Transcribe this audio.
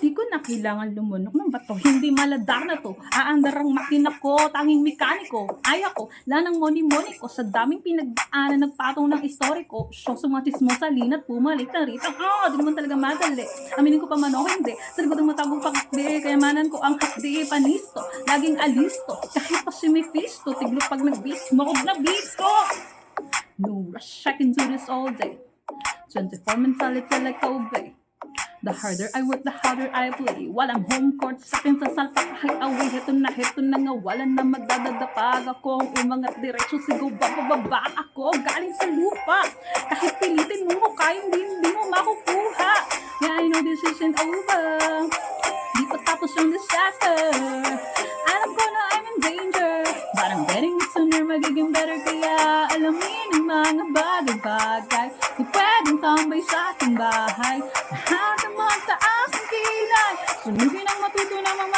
Di ko na kailangan lumunok ng bato, hindi maladar na 'to, aandar ang makina ko, tanging mekaniko. Ay ako, lanang moni-moni ko, sa daming pinagdaanan nagpatong ng istoriko. Siya sumatismo sa lina't bumalik na rito, di naman talaga madali. Aminin ko pa man o hindi, sa likod ng matagong pakakdi, kayamanan ko ang hakdi, panisto, laging alisto. Kahit pa si Mephisto, tiglo pag nagbismo, kog nabisto. No rush, I can do this all day. 24 mentality like Kobe. The harder I work, the harder I play. Walang home court sa akin sa salpa kahit away. Heto na nga, wala na magdadadapag ako. Ang umangat diretsyo, sigaw bababa ako. Galing sa lupa, kahit pilitin mo kaya hindi mo makukuha. Yeah, I know this isn't over, di pa tapos yung disaster. Alam ko na I'm in danger, but I'm getting sooner, magiging better. Kaya alamin ang mga bagay-bagay. Di pwedeng tambay sa ating bahay. Lahat ng mga taas ng kilay, sunugin ang matuto namang